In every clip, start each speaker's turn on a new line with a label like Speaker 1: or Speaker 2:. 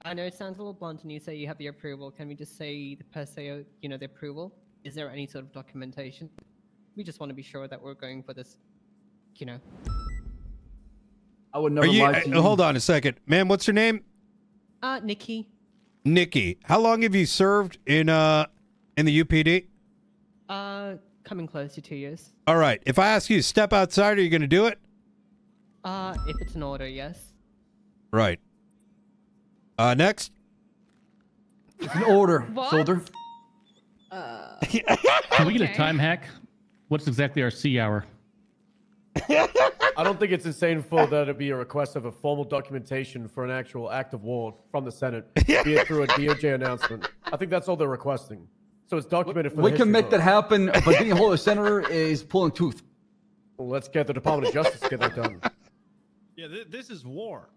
Speaker 1: I know it sounds a little blunt and you say you have the approval. Can we just say the per se, the approval? Is there any sort of documentation? We just want to be sure that we're going for this,
Speaker 2: I would never lie to you.
Speaker 3: Hold on a second. Ma'am, what's your name?
Speaker 1: Nikki.
Speaker 3: Nikki. How long have you served in the UPD?
Speaker 1: Coming close to 2 years.
Speaker 3: All right. If I ask you to step outside, are you going to do it?
Speaker 1: If it's an order, yes.
Speaker 3: Right. Next.
Speaker 2: It's an order,
Speaker 4: What?
Speaker 2: soldier.
Speaker 5: Can we get a time hack? What's exactly our C hour?
Speaker 6: I don't think it's insane for there to be a request of a formal documentation for an actual act of war from the Senate, be it through a DOJ announcement. I think that's all they're requesting. So it's documented for the
Speaker 2: We can
Speaker 6: history
Speaker 2: make
Speaker 6: book.
Speaker 2: that happen, but getting a hold of the senator is pulling tooth.
Speaker 6: Well, let's get the Department of Justice to get that done.
Speaker 7: Yeah, this is war.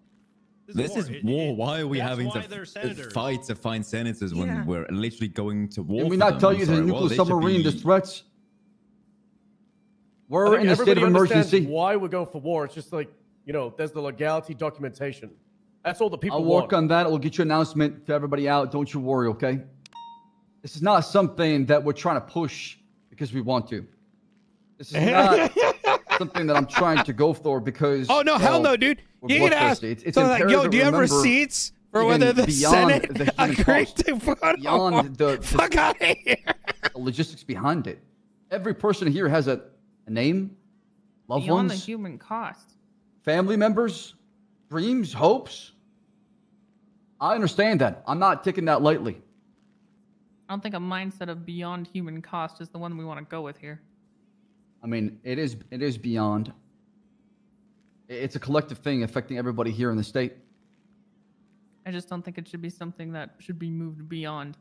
Speaker 8: This is war. Why are we
Speaker 7: that's
Speaker 8: having
Speaker 7: why
Speaker 8: to
Speaker 7: they're senators.
Speaker 8: fight to find senators when we're literally going to war?
Speaker 2: Did we
Speaker 8: for
Speaker 2: not
Speaker 8: them?
Speaker 2: tell
Speaker 8: I'm
Speaker 2: you there's a
Speaker 8: sorry,
Speaker 2: nuclear
Speaker 8: well, they should
Speaker 2: submarine,
Speaker 8: be-
Speaker 2: there's threats?
Speaker 6: I
Speaker 2: We're
Speaker 6: think
Speaker 2: in a state
Speaker 6: everybody
Speaker 2: of
Speaker 6: understands
Speaker 2: emergency.
Speaker 6: why we're going for war. It's just like, there's the legality documentation. That's all the people
Speaker 2: I'll
Speaker 6: want.
Speaker 2: work on that. We'll get you an announcement to everybody out. Don't you worry, okay? This is not something that we're trying to push because we want to. This is not something that I'm trying to go for because...
Speaker 3: Oh, no, hell no, dude.
Speaker 2: we're
Speaker 3: You can ask.
Speaker 2: bloodthirsty. It's
Speaker 3: So like,
Speaker 2: imperative
Speaker 3: yo, do you
Speaker 2: to
Speaker 3: have
Speaker 2: remember
Speaker 3: receipts for
Speaker 2: even
Speaker 3: whether the
Speaker 2: beyond
Speaker 3: Senate
Speaker 2: the human
Speaker 3: agreed
Speaker 2: cost,
Speaker 3: to put on
Speaker 2: beyond the
Speaker 3: fuck out of here.
Speaker 2: the logistics behind it. Every person here has a name, loved
Speaker 4: Beyond
Speaker 2: ones,
Speaker 4: the human cost.
Speaker 2: family members, dreams, hopes. I understand that. I'm not taking that lightly.
Speaker 4: I don't think a mindset of beyond human cost is the one we want to go with here.
Speaker 2: I mean, it is beyond. It's a collective thing affecting everybody here in the state.
Speaker 4: I just don't think it should be something that should be moved beyond.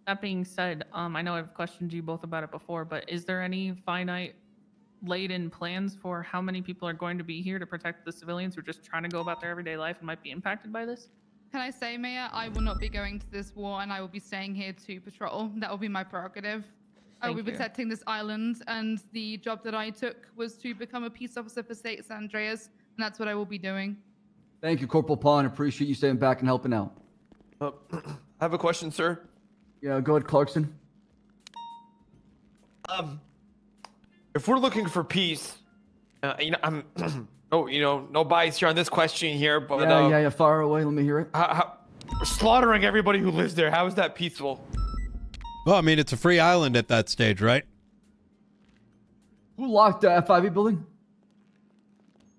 Speaker 4: That being said, I know I've questioned you both about it before, but is there any finite laid-in plans for how many people are going to be here to protect the civilians who are just trying to go about their everyday life and might be impacted by this?
Speaker 9: Can I say, Mayor, I will not be going to this war and I will be staying here to patrol. That will be my prerogative. I will be
Speaker 4: Thank you.
Speaker 9: protecting this island, and the job that I took was to become a peace officer for State San Andreas, and that's what I will be doing.
Speaker 2: Thank you, Corporal Pond. Appreciate you staying back and helping out.
Speaker 10: I have a question, sir.
Speaker 2: Yeah, go ahead, Clarkson.
Speaker 10: If we're looking for peace, I'm no bias here on this question here, but
Speaker 2: Yeah, far away. Let me hear it.
Speaker 10: slaughtering everybody who lives there, how is that peaceful?
Speaker 3: Well, I mean, it's a free island at that stage, right?
Speaker 2: Who locked the F5E building?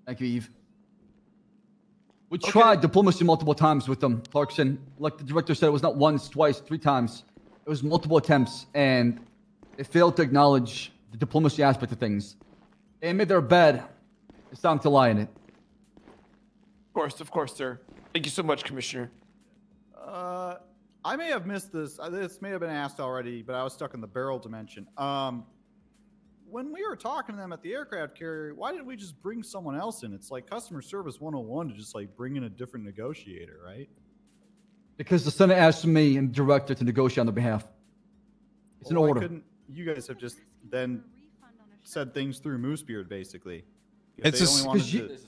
Speaker 2: Thank you, Eve. We tried diplomacy multiple times with them, Clarkson. Like the director said, it was not once, twice, 3 times. It was multiple attempts, and they failed to acknowledge the diplomacy aspect of things. They made their bed. It's time to lie in it.
Speaker 10: Of course, sir. Thank you so much, Commissioner.
Speaker 11: I may have missed this. This may have been asked already, but I was stuck in the barrel dimension. When we were talking to them at the aircraft carrier, why didn't we just bring someone else in? It's like customer service 101 to just like bring in a different negotiator, right?
Speaker 2: Because the Senate asked me and the director to negotiate on their behalf. It's an order.
Speaker 11: Couldn't you guys have just then said things through Moosebeard, basically?
Speaker 3: It's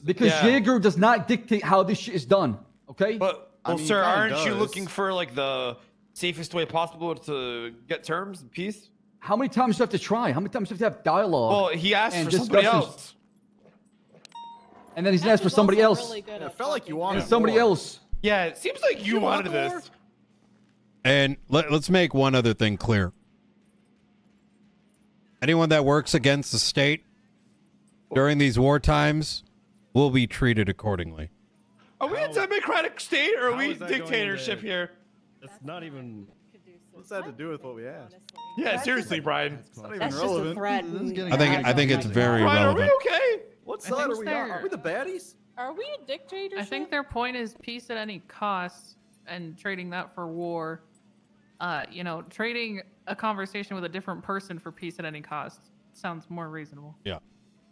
Speaker 2: because Jaeger does not dictate how this shit is done. Okay.
Speaker 10: But sir, aren't you looking for like the safest way possible to get terms and peace?
Speaker 2: How many times do you have to try? How many times do you have to have dialogue?
Speaker 10: Well, he asked
Speaker 2: and
Speaker 10: for somebody else.
Speaker 2: And then he's asked for somebody else.
Speaker 11: It felt like you wanted
Speaker 2: somebody else.
Speaker 10: Yeah, it seems like you wanted this.
Speaker 3: And let's make one other thing clear. Anyone that works against the state during these war times will be treated accordingly.
Speaker 10: Are we a democratic state or are we dictatorship here?
Speaker 7: That's not even...
Speaker 11: What's that to do with what we asked?
Speaker 10: Yeah, seriously, Brian.
Speaker 11: It's not even relevant.
Speaker 3: I think it's very
Speaker 10: Brian,
Speaker 3: relevant.
Speaker 10: are we okay?
Speaker 11: What
Speaker 4: I
Speaker 11: side
Speaker 4: think
Speaker 11: are we on? Are we the baddies?
Speaker 4: Are we a dictatorship? I think their point is peace at any cost, and trading that for war. Trading a conversation with a different person for peace at any cost sounds more reasonable.
Speaker 3: Yeah.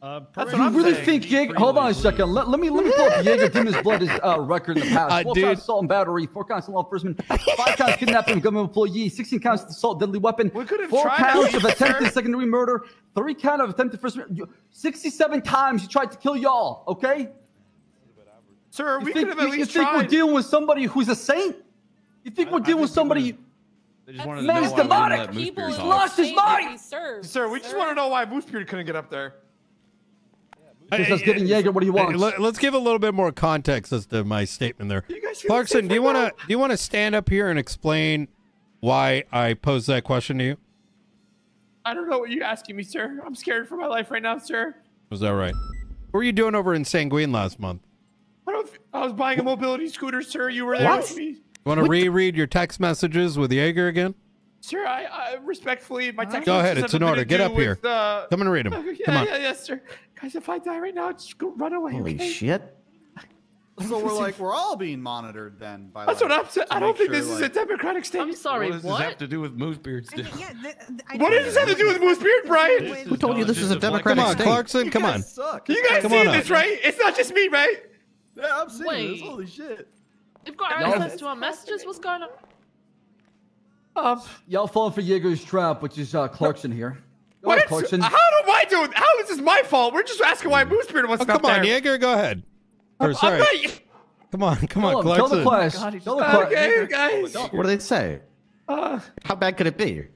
Speaker 2: That's what I'm really think Jaeger? Hold on a second. Let me pull up Jaeger Demons Blood's record in the past. 12 counts assault and battery, 4 counts of law enforcement, 5 counts kidnapping of government employee, 16 counts of assault, deadly weapon, 4 counts of attempted secondary murder, 3 counts of attempted first. 67 times he tried to kill y'all. Okay.
Speaker 10: Sir,
Speaker 2: You
Speaker 10: we
Speaker 2: think,
Speaker 10: could have at
Speaker 2: you
Speaker 10: least
Speaker 2: think we're
Speaker 10: tried.
Speaker 2: dealing with somebody who's a saint? You think we're dealing with somebody?
Speaker 12: They just wanted to
Speaker 2: Man,
Speaker 12: know
Speaker 2: it's
Speaker 12: why we didn't
Speaker 2: demonic.
Speaker 12: let Moose
Speaker 13: People
Speaker 12: Beard
Speaker 13: in
Speaker 12: talk.
Speaker 2: lost his
Speaker 13: state that
Speaker 2: mind.
Speaker 13: we serve,
Speaker 10: Sir, we just want to know why Moosebeard couldn't get up there.
Speaker 2: Just giving Jaeger what he wants.
Speaker 3: Let's give a little bit more context as to my statement there.
Speaker 10: You guys feel
Speaker 3: Clarkson,
Speaker 10: safe
Speaker 3: do you
Speaker 10: right
Speaker 3: want to stand up here and explain why I posed that question to you?
Speaker 10: I don't know what you're asking me, sir. I'm scared for my life right now, sir.
Speaker 3: Was that right? What were you doing over in Sanguine last month?
Speaker 10: I was buying a mobility scooter, sir. You were there with me.
Speaker 3: You want to reread your text messages with Jaeger again?
Speaker 10: Sir, I respectfully, my text
Speaker 3: Go ahead,
Speaker 10: messages
Speaker 3: it's
Speaker 10: have
Speaker 3: in
Speaker 10: nothing
Speaker 3: order.
Speaker 10: to
Speaker 3: Get
Speaker 10: do
Speaker 3: up here.
Speaker 10: with,
Speaker 3: Come and read them.
Speaker 10: Yeah,
Speaker 3: Come on.
Speaker 10: yes, sir. Guys, if I die right now, just go run away.
Speaker 14: Holy
Speaker 10: okay?
Speaker 14: shit.
Speaker 11: So we're all being monitored then. By
Speaker 10: That's
Speaker 11: like,
Speaker 10: what I'm saying.
Speaker 11: to
Speaker 10: I don't
Speaker 11: make
Speaker 10: think
Speaker 11: sure,
Speaker 10: this is a
Speaker 11: like-
Speaker 10: democratic state.
Speaker 13: I'm sorry,
Speaker 12: What does this have to do with Moosebeard still?
Speaker 10: What does this have to do with Moosebeard, Brian?
Speaker 14: Who told you this is a democratic
Speaker 3: Come on,
Speaker 14: state?
Speaker 3: Clarkson, come on.
Speaker 11: Suck.
Speaker 10: You guys
Speaker 3: Come
Speaker 10: see
Speaker 3: on
Speaker 10: this,
Speaker 3: up.
Speaker 10: right? It's not just me, right?
Speaker 11: Yeah, I'm seeing this.
Speaker 13: Wait.
Speaker 11: Holy shit.
Speaker 13: They've got
Speaker 2: Y'all-
Speaker 13: access to our messages. What's going on?
Speaker 2: Y'all falling for Jaeger's trap, which is Clarkson here. Go ahead,
Speaker 10: What?
Speaker 2: Clarkson.
Speaker 10: How do I do it? How is this my fault? We're just asking why Moosebeard wasn't
Speaker 3: Oh,
Speaker 10: up
Speaker 3: come on,
Speaker 10: there.
Speaker 3: Jaeger, go ahead. Or,
Speaker 10: I'm
Speaker 3: sorry.
Speaker 10: not-
Speaker 3: Come on,
Speaker 2: Tell the
Speaker 3: Clarkson.
Speaker 2: class.
Speaker 4: God, he's
Speaker 2: Tell the class.
Speaker 10: Okay, guys.
Speaker 14: What do they say? How bad could it be?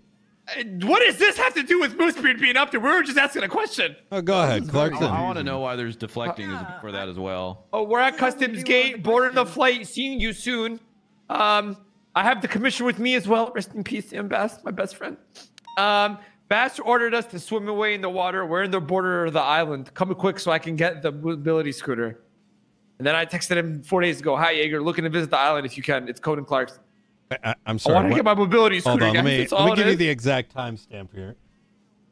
Speaker 10: What does this have to do with Moosebeard being up there? We were just asking a question.
Speaker 3: Oh, go ahead, Clarkson.
Speaker 12: I want to know why there's deflecting for that as well.
Speaker 10: Oh, we're at Customs Gate, boarding the flight, seeing you soon. I have the commissioner with me as well. Rest in peace, Sam Bass, my best friend. Bass ordered us to swim away in the water. We're in the border of the island. Come quick so I can get the mobility scooter. And then I texted him 4 days ago. Hi, Jaeger. Looking to visit the island if you can. It's Coden Clarkson.
Speaker 3: I'm
Speaker 10: I
Speaker 3: sorry.
Speaker 10: want to
Speaker 3: what-
Speaker 10: get my mobility scooter,
Speaker 3: Hold on,
Speaker 10: guys.
Speaker 3: let
Speaker 10: That's
Speaker 3: me
Speaker 10: all it
Speaker 3: give you
Speaker 10: is.
Speaker 3: the exact timestamp here.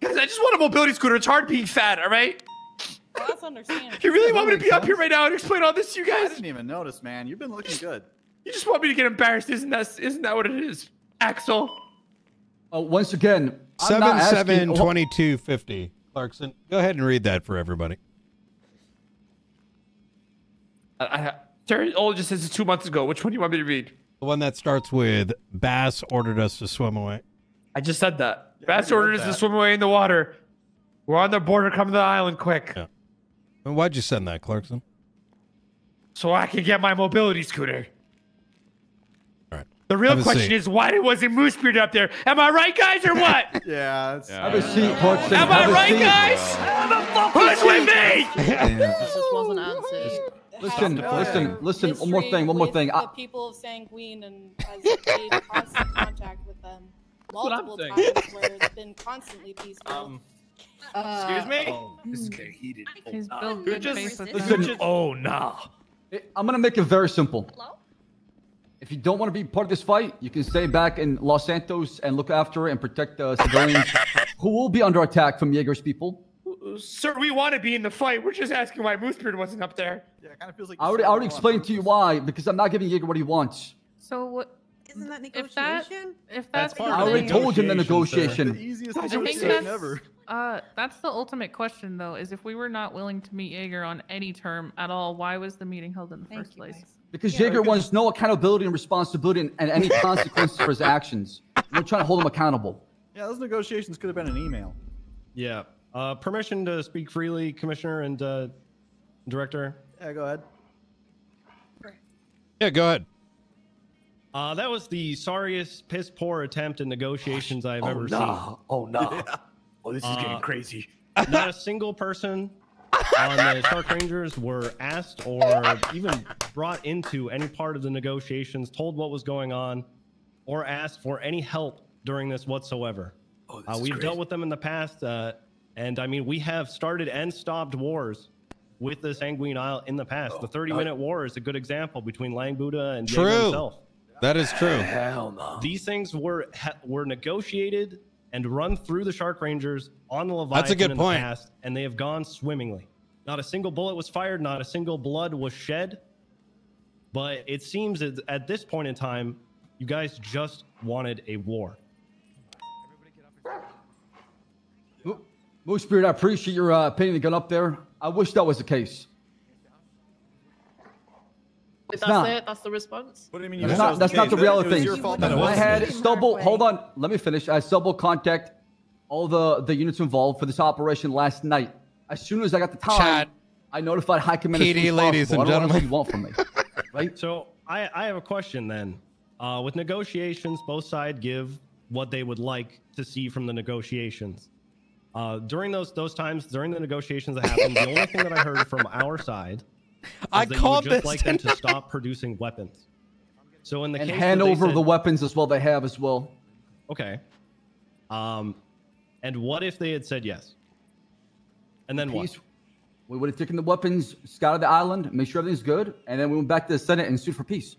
Speaker 10: Guys, I just want a mobility scooter. It's hard being fat, all right?
Speaker 13: Well, that's understandable.
Speaker 10: You really want me to be up here right now and explain all this to you
Speaker 11: I
Speaker 10: guys?
Speaker 11: didn't even notice, man. You've been looking good.
Speaker 10: You just want me to get embarrassed, isn't that what it is, Axel?
Speaker 2: Once again, I'm not asking-
Speaker 3: 772250. Clarkson, go ahead and read that for everybody.
Speaker 10: Sir, all it just says it's 2 months ago. Which one do you want me to read?
Speaker 3: The one that starts with Bass ordered us to swim away.
Speaker 10: I just said that.
Speaker 11: Yeah,
Speaker 10: Bass
Speaker 11: I read
Speaker 10: ordered us to
Speaker 11: that.
Speaker 10: swim away in the water. We're on the border. Come to the island quick.
Speaker 3: Yeah. And why'd you send that, Clarkson?
Speaker 10: So I can get my mobility scooter.
Speaker 3: All right.
Speaker 10: The real
Speaker 3: Have a
Speaker 10: question
Speaker 3: seat.
Speaker 10: is why wasn't Moosebeard up there? Am I right, guys, or what?
Speaker 11: Yeah. It's,
Speaker 2: Have a seat, Clarkson.
Speaker 10: Am I
Speaker 2: Have a
Speaker 10: right,
Speaker 2: seat.
Speaker 10: guys? Who's with me?
Speaker 13: This just wasn't answered.
Speaker 2: Listen. One more thing.
Speaker 13: The people of Sanguine and has made constant contact with them
Speaker 10: what I'm
Speaker 13: multiple
Speaker 10: saying.
Speaker 13: times where it's been constantly peaceful.
Speaker 10: Excuse me?
Speaker 7: Oh, this is getting heated.
Speaker 4: He's
Speaker 7: Oh,
Speaker 4: built
Speaker 7: nah.
Speaker 4: good
Speaker 10: just-
Speaker 4: face with
Speaker 2: listen.
Speaker 4: them.
Speaker 10: Oh, no.
Speaker 2: I'm gonna make it very simple.
Speaker 13: Hello?
Speaker 2: If you don't want to be part of this fight, you can stay back in Los Santos and look after and protect the civilians who will be under attack from Jaeger's people.
Speaker 10: Sir, we want to be in the fight. We're just asking why Moosebeard wasn't up there.
Speaker 11: yeah, it kind of feels like.
Speaker 2: I already explained to you why, because I'm not giving Jaeger what he wants.
Speaker 4: So what?
Speaker 15: Isn't that
Speaker 4: If that,
Speaker 15: negotiation?
Speaker 4: if that's
Speaker 7: part
Speaker 2: I
Speaker 7: of
Speaker 2: already
Speaker 7: the
Speaker 2: told him the
Speaker 11: The
Speaker 2: negotiation.
Speaker 11: easiest
Speaker 10: I think
Speaker 11: negotiation
Speaker 4: that's-
Speaker 11: ever.
Speaker 4: That's the ultimate question, though, is if we were not willing to meet Jaeger on any term at all, why was the meeting held in the first place?
Speaker 2: Because Jaeger wants no accountability and responsibility and any consequences for his actions. We're trying to hold him accountable.
Speaker 11: Yeah, those negotiations could have been an email.
Speaker 7: Yeah. Permission to speak freely, Commissioner and Director.
Speaker 11: Yeah, go ahead.
Speaker 3: Yeah, go ahead.
Speaker 7: That was the sorriest, piss poor attempt at negotiations I've ever seen.
Speaker 10: Oh, no. Oh, this is getting crazy.
Speaker 7: Not a single person on the Shark Rangers were asked or even brought into any part of the negotiations, told what was going on, or asked for any help during this whatsoever. We've dealt with them in the past, and I mean, we have started and stopped wars with the Sanguine Isle in the past. The 30-minute war is a good example between Lang Buddha and Jaeger
Speaker 3: True.
Speaker 7: himself.
Speaker 3: That is true.
Speaker 10: Hell no.
Speaker 7: These things were negotiated and run through the Shark Rangers on the Leviathan
Speaker 3: That's a good
Speaker 7: in
Speaker 3: point.
Speaker 7: the past, and they have gone swimmingly. Not a single bullet was fired, not a single blood was shed. But it seems that at this point in time, you guys just wanted a war.
Speaker 2: Moosebeard, I appreciate your putting the gun up there. I wish that was the case.
Speaker 13: If
Speaker 2: It's not.
Speaker 13: that's it, that's the response.
Speaker 11: What do you mean?
Speaker 2: That's not the reality thing.
Speaker 11: Your fault.
Speaker 2: I had stubble. Hold on, let me finish. I had stubble contact all the units involved for this operation last night. As soon as I got the time,
Speaker 3: Chat.
Speaker 2: I notified High Command as soon
Speaker 3: PD,
Speaker 2: as
Speaker 3: ladies
Speaker 2: possible.
Speaker 3: and
Speaker 2: I don't know what
Speaker 3: gentlemen.
Speaker 2: you want from me, right?
Speaker 7: So I have a question then. With negotiations, both sides give what they would like to see from the negotiations. During those times, during the negotiations that happened, the only thing that I heard from our side is
Speaker 3: I
Speaker 7: that
Speaker 3: called
Speaker 7: you would just
Speaker 3: this
Speaker 7: like them to stop producing weapons. So in the
Speaker 2: And
Speaker 7: case
Speaker 2: hand
Speaker 7: that they
Speaker 2: over
Speaker 7: said-
Speaker 2: the weapons as well they have as well.
Speaker 7: Okay. And what if they had said yes? And then what?
Speaker 2: Peace. We would have taken the weapons, scouted the island, made sure everything's good, and then we went back to the Senate and sued for peace.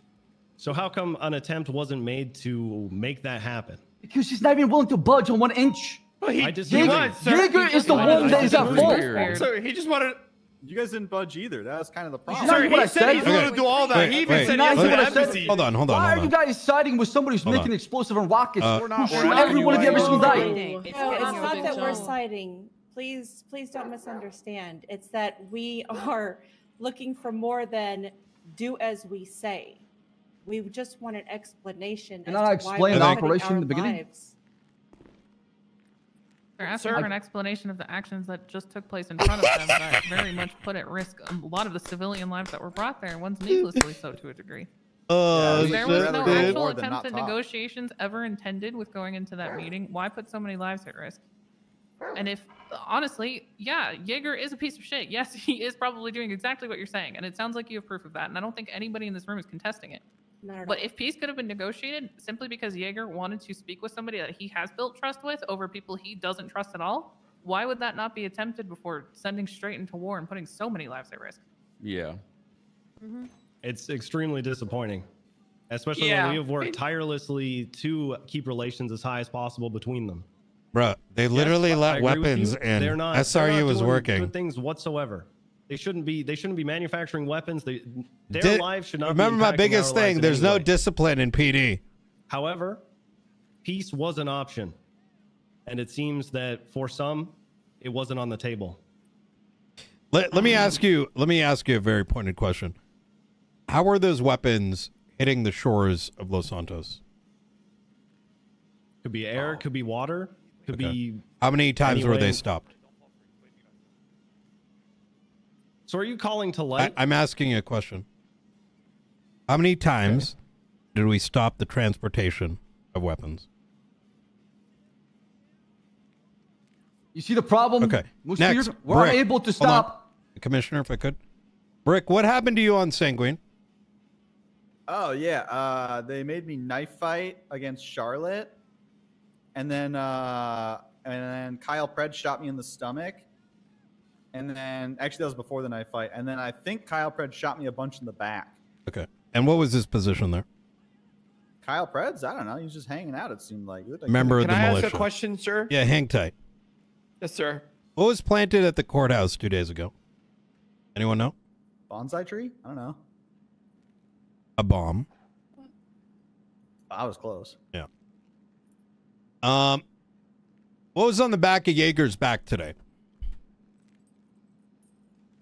Speaker 7: So how come an attempt wasn't made to make that happen?
Speaker 2: Because he's not even willing to budge on 1 inch.
Speaker 10: Well,
Speaker 7: I disagree.
Speaker 2: Jaeger is the one that is at fault.
Speaker 10: So he just wanted.
Speaker 11: You guys didn't budge either. That was kind of the problem.
Speaker 10: Sir,
Speaker 2: what I
Speaker 10: he said
Speaker 2: said.
Speaker 10: he's willing to do all that. He even said
Speaker 2: Not
Speaker 10: yes to
Speaker 2: what
Speaker 10: the
Speaker 2: I said.
Speaker 10: embassy.
Speaker 3: Hold on.
Speaker 2: Why are you guys siding with somebody who's
Speaker 3: Hold
Speaker 2: making
Speaker 3: on.
Speaker 2: explosive and rockets?
Speaker 3: We're
Speaker 11: not.
Speaker 2: Who shoot every one of you every single day?
Speaker 13: No, it's not that we're citing. Please don't misunderstand. It's that we are looking for more than do as we say. We just want an explanation.
Speaker 2: And
Speaker 13: as
Speaker 2: I
Speaker 13: to
Speaker 2: explained
Speaker 13: why
Speaker 2: the
Speaker 13: we're putting
Speaker 2: operation in
Speaker 13: our
Speaker 2: the beginning.
Speaker 13: lives.
Speaker 4: They're asking for an explanation of the actions that just took place in front of them that very much put at risk a lot of the civilian lives that were brought there, and one's needlessly so to a degree. There was no actual attempt at negotiations ever intended with going into that meeting. Why put so many lives at risk? And if, honestly, yeah, Jaeger is a piece of shit. Yes, he is probably doing exactly what you're saying, and it sounds like you have proof of that, and I don't think anybody in this room is contesting it. But if peace could have been negotiated simply because Jaeger wanted to speak with somebody that he has built trust with over people he doesn't trust at all, why would that not be attempted before sending straight into war and putting so many lives at risk?
Speaker 12: Yeah.
Speaker 7: It's extremely disappointing, especially
Speaker 10: Yeah.
Speaker 7: when we have worked tirelessly to keep relations as high as possible between them.
Speaker 3: Bruh, they literally
Speaker 7: Yes, I
Speaker 3: let
Speaker 7: agree with
Speaker 3: weapons
Speaker 7: you.
Speaker 3: and
Speaker 7: they're not
Speaker 3: SRU was
Speaker 7: doing
Speaker 3: working.
Speaker 7: good things whatsoever. They shouldn't be manufacturing weapons. Their lives should not
Speaker 3: Remember
Speaker 7: be
Speaker 3: my
Speaker 7: impacting
Speaker 3: biggest
Speaker 7: our lives
Speaker 3: thing,
Speaker 7: in
Speaker 3: there's
Speaker 7: any
Speaker 3: no
Speaker 7: way.
Speaker 3: discipline in PD.
Speaker 7: However, peace was an option. And it seems that for some, it wasn't on the table.
Speaker 3: Let me ask you a very pointed question. How are those weapons hitting the shores of Los Santos?
Speaker 7: Could be air, could be water, could be...
Speaker 3: How many times were they
Speaker 7: anyway.
Speaker 3: stopped?
Speaker 7: So are you calling to light?
Speaker 3: I'm asking you a question. How many times did we stop the transportation of weapons?
Speaker 2: You see the problem?
Speaker 3: Okay.
Speaker 2: Most
Speaker 3: Next,
Speaker 2: weird? We're
Speaker 3: Brick.
Speaker 2: unable to
Speaker 3: Hold on.
Speaker 2: stop.
Speaker 3: Commissioner, if I could. Brick, what happened to you on Sanguine?
Speaker 11: Oh yeah, they made me knife fight against Charlotte, and then Kyle Pred shot me in the stomach, and then actually that was before the knife fight, and then I think Kyle Pred shot me a bunch in the back.
Speaker 3: Okay. And what was his position there?
Speaker 11: Kyle Pred's, I don't know, he was just hanging out. It seemed like. He looked like
Speaker 3: Member of
Speaker 10: Can
Speaker 3: the
Speaker 10: I
Speaker 3: militia.
Speaker 10: ask a question, sir?
Speaker 3: Yeah, hang tight.
Speaker 10: Yes, sir.
Speaker 3: What was planted at the courthouse 2 days ago? Anyone know?
Speaker 11: Bonsai tree? I don't know.
Speaker 3: A bomb.
Speaker 11: I was close.
Speaker 3: Yeah. What was on the back of Jaeger's back today?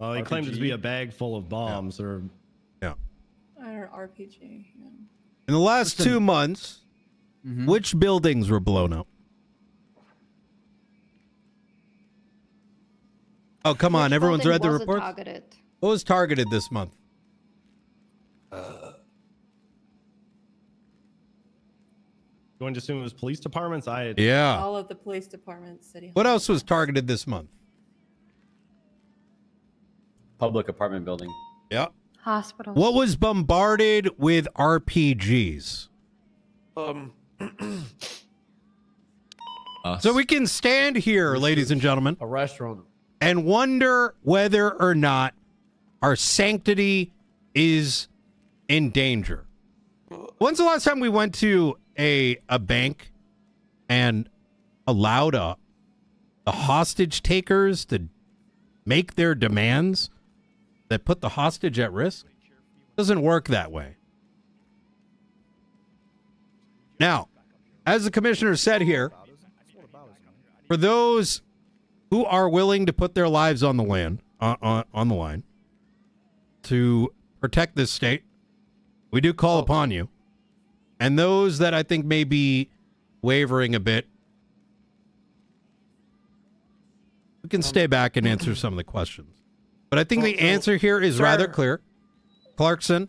Speaker 7: He claimed it to be a bag full of bombs or...
Speaker 3: Yeah.
Speaker 9: Or RPG. Yeah.
Speaker 3: In the last 2 months, which buildings were blown up? Oh, come on. Everyone's read the reports?
Speaker 15: Targeted.
Speaker 3: What was targeted this month?
Speaker 7: Going to assume it was police departments?
Speaker 3: Yeah.
Speaker 9: All of the police departments, city.
Speaker 3: What else was targeted this month?
Speaker 16: Public apartment building.
Speaker 3: Yeah.
Speaker 15: Hospitals.
Speaker 3: What was bombarded with RPGs? So we can stand here, ladies and gentlemen,
Speaker 6: A restaurant.
Speaker 3: and wonder whether or not our sanctity is in danger. When's the last time we went to a bank and allowed the hostage takers to make their demands that put the hostage at risk? Doesn't work that way. Now, as the commissioner said here, for those who are willing to put their lives on the land, on the line, to protect this state, we do call upon you. And those that I think may be wavering a bit, we can stay back and answer some of the questions. But I think the answer here is rather clear. Clarkson.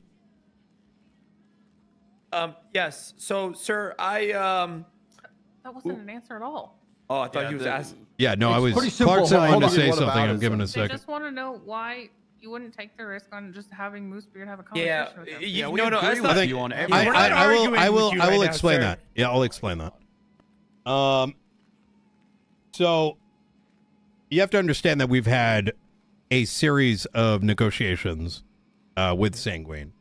Speaker 10: Yes. So, sir,
Speaker 4: That wasn't an answer at all.
Speaker 10: Oh, I thought he was asking.
Speaker 3: Yeah, no, I was.
Speaker 2: pretty simple.
Speaker 3: Clarkson
Speaker 2: Hold
Speaker 3: wanted
Speaker 2: on.
Speaker 3: to say
Speaker 11: What
Speaker 3: something.
Speaker 11: about
Speaker 3: I'm
Speaker 11: it,
Speaker 3: giving a
Speaker 4: They
Speaker 3: second.
Speaker 4: just want to know why you wouldn't take the risk on just having Moosebeard have a
Speaker 10: Yeah.
Speaker 4: conversation with them.
Speaker 12: Yeah, we
Speaker 10: no,
Speaker 12: agree
Speaker 10: that's
Speaker 12: with
Speaker 10: not-
Speaker 12: you on
Speaker 10: I-
Speaker 12: everything.
Speaker 10: We're not arguing with you
Speaker 3: I will
Speaker 10: right now,
Speaker 3: explain
Speaker 10: sir.
Speaker 3: that. Yeah, I'll explain that. So you have to understand that we've had a series of negotiations with Sanguine,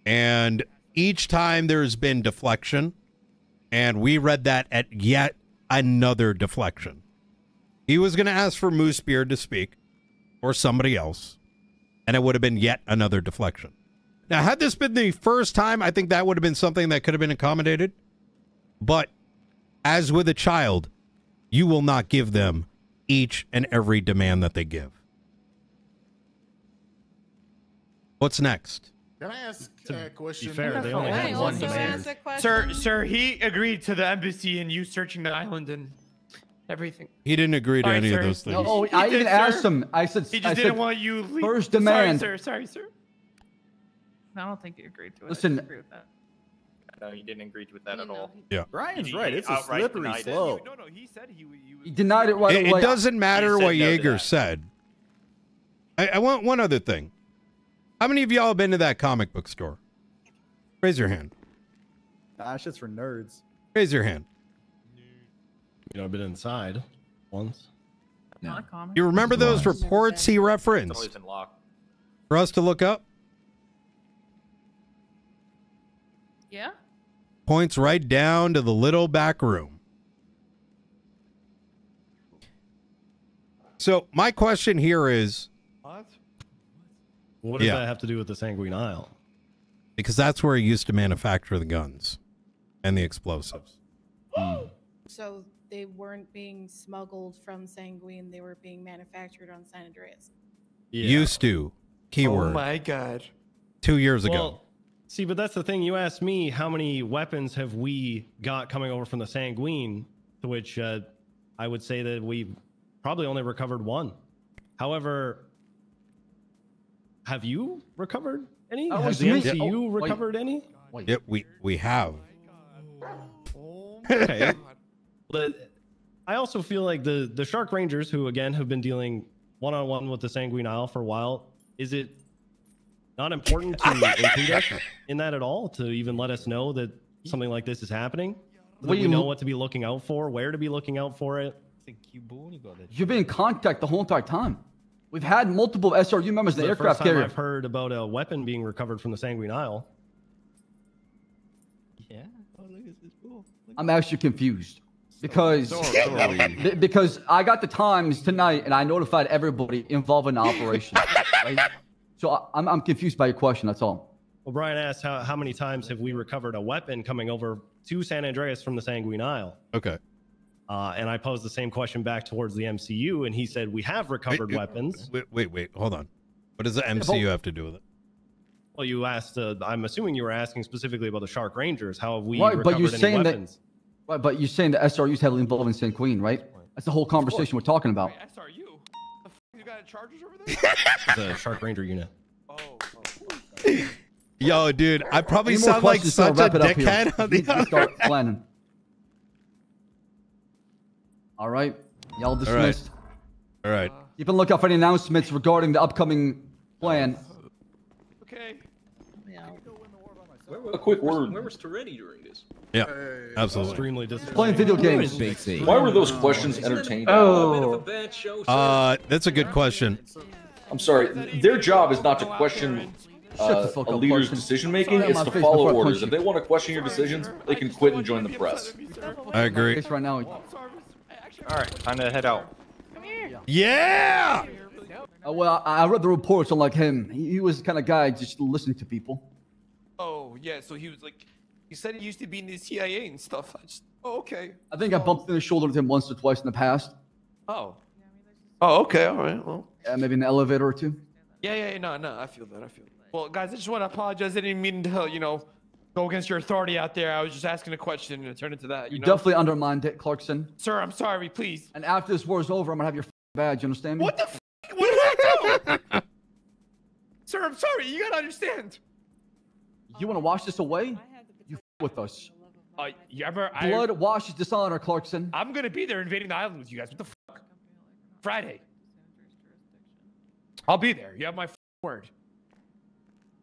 Speaker 3: and each time there's been deflection, and we read that at yet another deflection. He was going to ask for Moosebeard to speak, or somebody else, and it would have been yet another deflection. Now, had this been the first time, I think that would have been something that could have been accommodated. But as with a child, you will not give them each and every demand that they give. What's next?
Speaker 15: Can I ask a question?
Speaker 7: fair, they only had one demand.
Speaker 10: Sir, he agreed to the embassy and you searching the island and everything.
Speaker 3: He didn't agree to
Speaker 10: Sorry,
Speaker 3: any
Speaker 10: sir.
Speaker 3: of those things.
Speaker 2: Oh,
Speaker 10: He
Speaker 2: I
Speaker 10: did,
Speaker 2: even asked
Speaker 10: sir.
Speaker 2: him. I said,
Speaker 10: He just didn't want you leave.
Speaker 2: first demand.
Speaker 10: Sorry, sir.
Speaker 4: I don't think you agreed to it.
Speaker 2: Listen.
Speaker 4: I disagree with that.
Speaker 17: No, he didn't agree with that at all.
Speaker 3: Yeah.
Speaker 11: Brian's right. It's a
Speaker 17: outright
Speaker 11: slippery
Speaker 17: denied it.
Speaker 11: slope.
Speaker 10: No, he said he was.
Speaker 2: He denied it right
Speaker 3: It
Speaker 2: away.
Speaker 3: doesn't matter
Speaker 17: He said
Speaker 3: what
Speaker 17: no to
Speaker 3: Jaeger
Speaker 17: that.
Speaker 3: said. I want one other thing. How many of y'all have been to that comic book store? Raise your hand.
Speaker 11: Nah, that shit's for nerds.
Speaker 3: Raise your hand.
Speaker 7: You know, I've been inside once.
Speaker 4: Not a comic.
Speaker 3: You remember those reports he
Speaker 17: It's
Speaker 3: referenced
Speaker 17: always been locked.
Speaker 3: for us to look up?
Speaker 4: Yeah?
Speaker 3: Points right down to the little back room. So my question here is,
Speaker 7: What does
Speaker 3: Yeah.
Speaker 7: that have to do with the Sanguine Isle?
Speaker 3: because that's where he used to manufacture the guns and the explosives.
Speaker 18: So they weren't being smuggled from Sanguine, they were being manufactured on San Andreas.
Speaker 7: Yeah.
Speaker 3: Used to. Keyword.
Speaker 10: Oh my god.
Speaker 3: 2 years ago.
Speaker 7: Well, see, but that's the thing. You asked me how many weapons have we got coming over from the Sanguine, to which I would say that we probably only recovered one. However, have you recovered any?
Speaker 2: That
Speaker 7: Has
Speaker 2: was
Speaker 7: the
Speaker 2: me.
Speaker 7: MCU
Speaker 2: Oh, wait.
Speaker 7: recovered any?
Speaker 3: Yeah, we have.
Speaker 7: Okay. But I also feel like the Shark Rangers, who again have been dealing one-on-one with the Sanguine Isle for a while, is it not important to include us in that at all, to even let us know that something like this is happening? So that we know what to be looking out for, where to be looking out for it.
Speaker 2: You've been in contact the whole entire time. We've had multiple SRU members in the
Speaker 7: It's the
Speaker 2: aircraft
Speaker 7: first time
Speaker 2: carrier.
Speaker 7: I've heard about a weapon being recovered from the Sanguine Isle.
Speaker 12: Yeah. Oh, look at this pool.
Speaker 2: I'm actually confused because
Speaker 12: Sorry.
Speaker 2: because I got the times tonight and I notified everybody involved in the operation. Right? So I'm confused by your question. That's all.
Speaker 7: Well, Brian asked how many times have we recovered a weapon coming over to San Andreas from the Sanguine Isle?
Speaker 3: Okay.
Speaker 7: And I posed the same question back towards the MCU, and he said we have recovered weapons.
Speaker 3: Wait, hold on. What does the MCU have to do with it?
Speaker 7: Well, you asked. I'm assuming you were asking specifically about the Shark Rangers. How have we
Speaker 2: Right,
Speaker 7: recovered
Speaker 2: but you're
Speaker 7: any
Speaker 2: saying
Speaker 7: weapons?
Speaker 2: that. Right, but you're saying the SRU is heavily involved in Sanguine, right? That's the whole conversation we're talking about.
Speaker 10: SRU? The you got chargers over there?
Speaker 7: The Shark Ranger unit.
Speaker 3: Yo, dude, I probably
Speaker 2: Any more
Speaker 3: sound like
Speaker 2: questions,
Speaker 3: such a
Speaker 2: so wrap it up here.
Speaker 3: dickhead on
Speaker 2: We
Speaker 3: the
Speaker 2: need to
Speaker 3: other
Speaker 2: start
Speaker 3: end.
Speaker 2: planning. All right, y'all dismissed.
Speaker 3: All right.
Speaker 2: Keep a lookout for any announcements regarding the upcoming plan.
Speaker 10: Okay.
Speaker 19: A quick word. Where was Toretti during this?
Speaker 3: Yeah, absolutely.
Speaker 7: Extremely disappointed.
Speaker 2: Playing video games.
Speaker 19: Why were those questions entertaining?
Speaker 3: That's a good question.
Speaker 19: I'm sorry. Their job is not to question
Speaker 2: Shut the fuck
Speaker 19: a
Speaker 2: up,
Speaker 19: leader's
Speaker 2: Clarkson.
Speaker 19: decision making.
Speaker 2: Sorry,
Speaker 19: It's
Speaker 2: my
Speaker 19: to
Speaker 2: face
Speaker 19: follow
Speaker 2: before I
Speaker 19: orders.
Speaker 2: punch
Speaker 19: If
Speaker 2: you.
Speaker 19: they want to question your decisions, they can quit and join the press.
Speaker 3: I agree.
Speaker 2: Face right now.
Speaker 17: All right, time to head out.
Speaker 3: Yeah.
Speaker 2: Well, I read the reports. Unlike him, he was the kind of guy just listening to people.
Speaker 10: Oh, yeah, so he was like, he said he used to be in the CIA and stuff. Okay.
Speaker 2: I think I bumped in the shoulder with him once or twice in the past.
Speaker 10: Oh. Oh, okay, all right, well.
Speaker 2: Yeah, maybe in the elevator or two.
Speaker 10: Yeah, no, I feel that. Well, guys, I just want to apologize. I didn't mean to, go against your authority out there. I was just asking a question and it turned into that.
Speaker 2: You
Speaker 10: know?
Speaker 2: definitely undermined it, Clarkson.
Speaker 10: Sir, I'm sorry, please.
Speaker 2: And after this war is over, I'm gonna have your badge. You understand me?
Speaker 10: What the f? What did I do? Sir, I'm sorry. You gotta understand.
Speaker 2: You want to wash this away? You with us.
Speaker 10: You ever?
Speaker 2: Blood washes dishonor, Clarkson.
Speaker 10: I'm gonna be there invading the island with you guys. What the fuck? Friday. I'll be there. You have my word.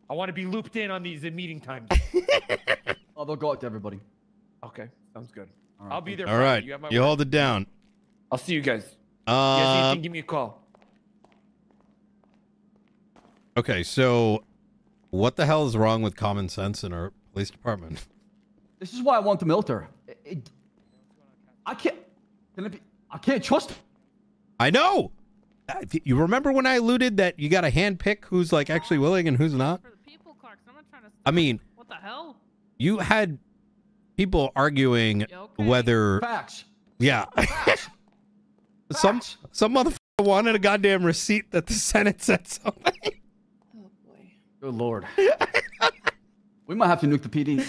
Speaker 10: I want to be looped in on these meeting times.
Speaker 2: Oh, they'll go out to everybody.
Speaker 10: Okay, sounds good.
Speaker 2: All right,
Speaker 10: I'll be there.
Speaker 3: All
Speaker 10: Friday.
Speaker 3: right.
Speaker 10: You have my
Speaker 3: You
Speaker 10: word.
Speaker 3: hold it down.
Speaker 10: I'll see you guys. You guys need anything, give me a call.
Speaker 3: Okay, so what the hell is wrong with common sense in our police department?
Speaker 2: This is why I want the military. I can't trust him.
Speaker 3: I know. You remember when I alluded that you got to handpick who's like actually willing and who's not? I mean,
Speaker 4: What the hell?
Speaker 3: you had people arguing whether
Speaker 2: Facts.
Speaker 3: yeah. Some motherfucker wanted a goddamn receipt that the Senate said something.
Speaker 2: Good lord. We might have to nuke the PD.